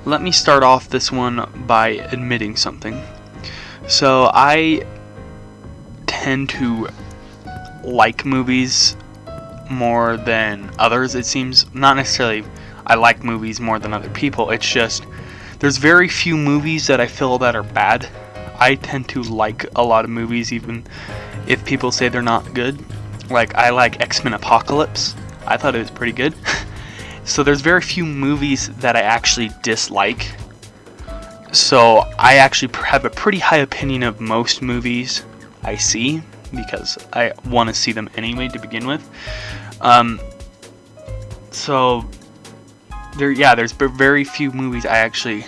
let me start off this one by admitting something. So I tend to like movies more than others, it seems. Not necessarily I like movies more than other people, it's just there's very few movies that I feel that are bad. I tend to like a lot of movies even if people say they're not good. Like, I like X-Men Apocalypse. I thought it was pretty good. So there's very few movies that I actually dislike. So I actually have a pretty high opinion of most movies I see, because I want to see them anyway to begin with. So there's very few movies I actually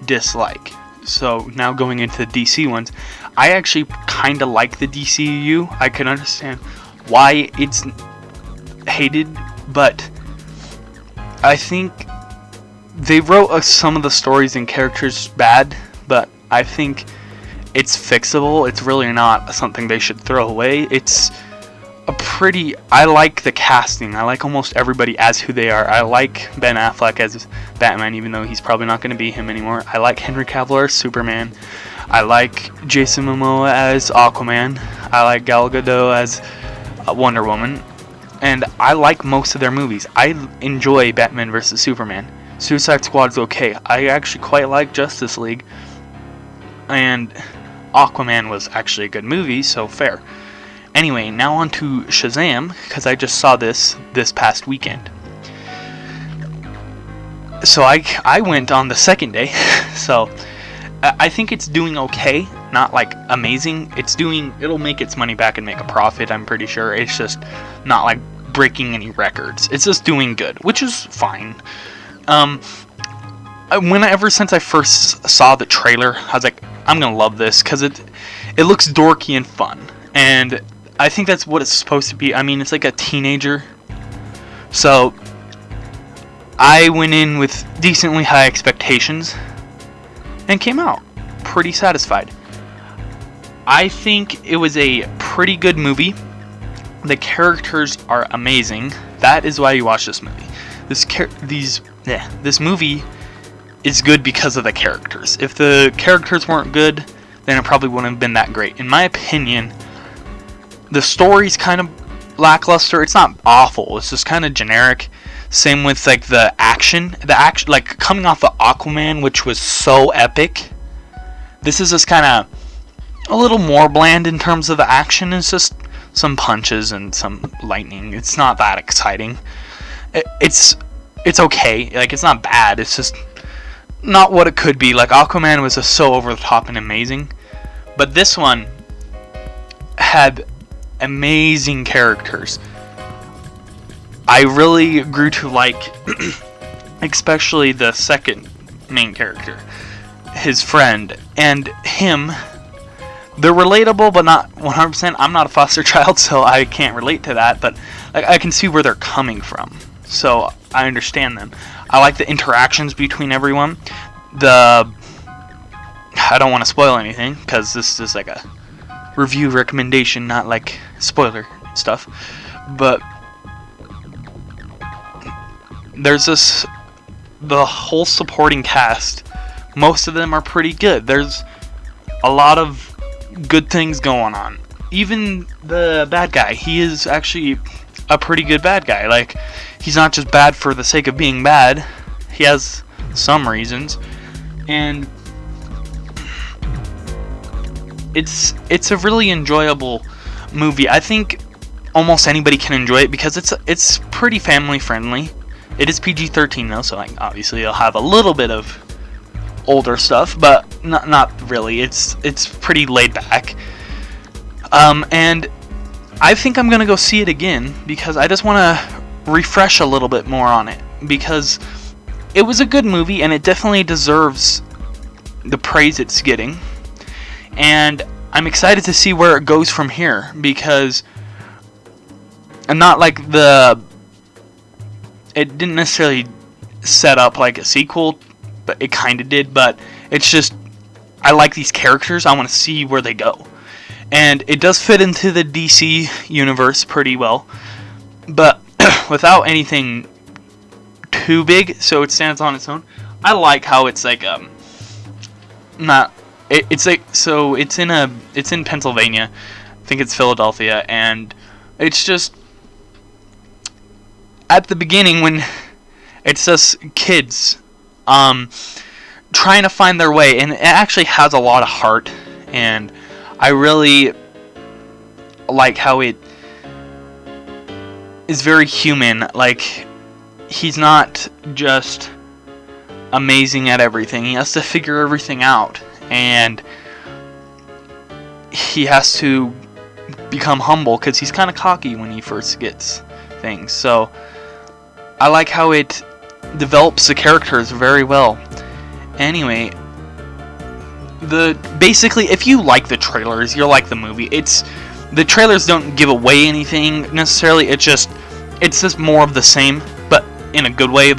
dislike. So now going into the DC ones, I actually kind of like the DCU. I can understand why it's hated, but I think they wrote some of the stories and characters bad, but I think it's fixable. It's really not something they should throw away. I like the casting. I like almost everybody as who they are. I like Ben Affleck as Batman, even though he's probably not going to be him anymore. I like Henry Cavill as Superman. I like Jason Momoa as Aquaman. I like Gal Gadot as Wonder Woman. And I like most of their movies. I enjoy Batman vs. Superman. Suicide Squad's okay. I actually quite like Justice League. And Aquaman was actually a good movie, so fair. Anyway, now on to Shazam, because I just saw this past weekend. So I went on the second day, so I think it's doing okay, not like amazing. It'll make its money back and make a profit, I'm pretty sure. It's just not like breaking any records. It's just doing good, which is fine. Ever since I first saw the trailer, I was like, I'm gonna love this, because it looks dorky and fun. And I think that's what it's supposed to be. I mean, it's like a teenager. So I went in with decently high expectations and came out pretty satisfied. I think it was a pretty good movie. The characters are amazing. That is why you watch this movie. This movie is good because of the characters. If the characters weren't good, then it probably wouldn't have been that great. In my opinion, the story's kind of lackluster. It's not awful. It's just kind of generic. Same with like the action, like coming off of Aquaman, which was so epic. This is just kind of a little more bland in terms of the action. It's just some punches and some lightning. It's not that exciting. It's okay. Like, it's not bad. It's just not what it could be. Like, Aquaman was just so over the top and amazing, but this one had amazing characters. I really grew to like especially the second main character, his friend, and him. They're relatable, but not 100%. I'm not a foster child, so I can't relate to that, but I can see where they're coming from, so I understand them. I like the interactions between everyone. I don't want to spoil anything, because this is like a review recommendation, not like spoiler stuff, but there's the whole supporting cast. Most of them are pretty good. There's a lot of good things going on. Even the bad guy, he is actually a pretty good bad guy. Like, he's not just bad for the sake of being bad. He has some reasons, and it's a really enjoyable movie. I think almost anybody can enjoy it because it's pretty family friendly. It is PG-13 though, so like obviously it'll have a little bit of older stuff, but not really. It's pretty laid back. And I think I'm gonna go see it again because I just want to refresh a little bit more on it, because it was a good movie and it definitely deserves the praise it's getting. And I'm excited to see where it goes from here, because I'm not like it didn't necessarily set up like a sequel, but it kind of did. But it's just, I like these characters. I want to see where they go, and it does fit into the DC universe pretty well, but without anything too big, so it stands on its own. I like how it's like not it's like, so it's in Pennsylvania. I think it's Philadelphia, and it's just at the beginning when it's just kids trying to find their way, and it actually has a lot of heart, and I really like how it is very human. Like, he's not just amazing at everything. He has to figure everything out, and he has to become humble because he's kind of cocky when he first gets things. So I like how it develops the characters very well. Anyway, basically, if you like the trailers, you'll like the movie. The trailers don't give away anything necessarily. It's just more of the same, but in a good way.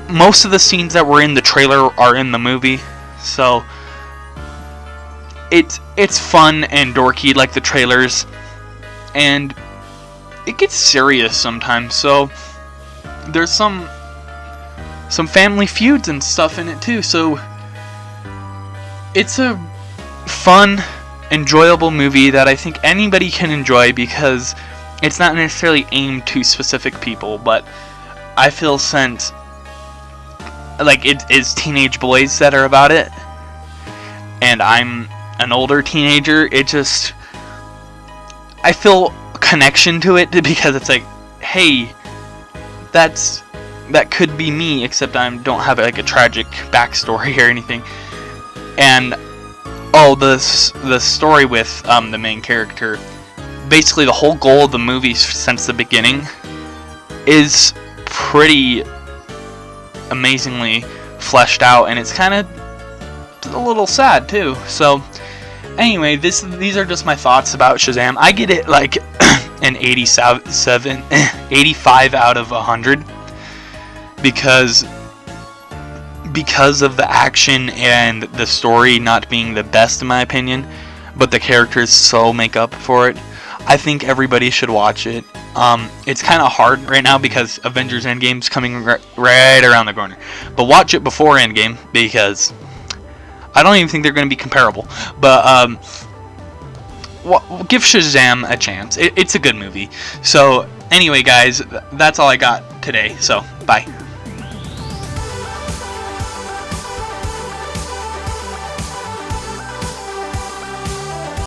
Most of the scenes that were in the trailer are in the movie, so it's fun and dorky like the trailers, and it gets serious sometimes. So there's some family feuds and stuff in it too. So it's a fun, enjoyable movie that I think anybody can enjoy, because it's not necessarily aimed to specific people, but I feel since like it is teenage boys that are about it, and I'm an older teenager, I feel a connection to it, because it's like, hey, that could be me, except I don't have like a tragic backstory or anything. And the story with the main character, basically the whole goal of the movie since the beginning is pretty amazingly fleshed out, and it's kind of a little sad too. So anyway, these are just my thoughts about Shazam. I get it like an 85 out of 100 because of the action and the story not being the best in my opinion, but the characters so make up for it. I think everybody should watch it. It's kind of hard right now because Avengers Endgame's coming right around the corner. But watch it before Endgame, because I don't even think they're going to be comparable. But give Shazam a chance. It's a good movie. So anyway, guys, that's all I got today. So bye.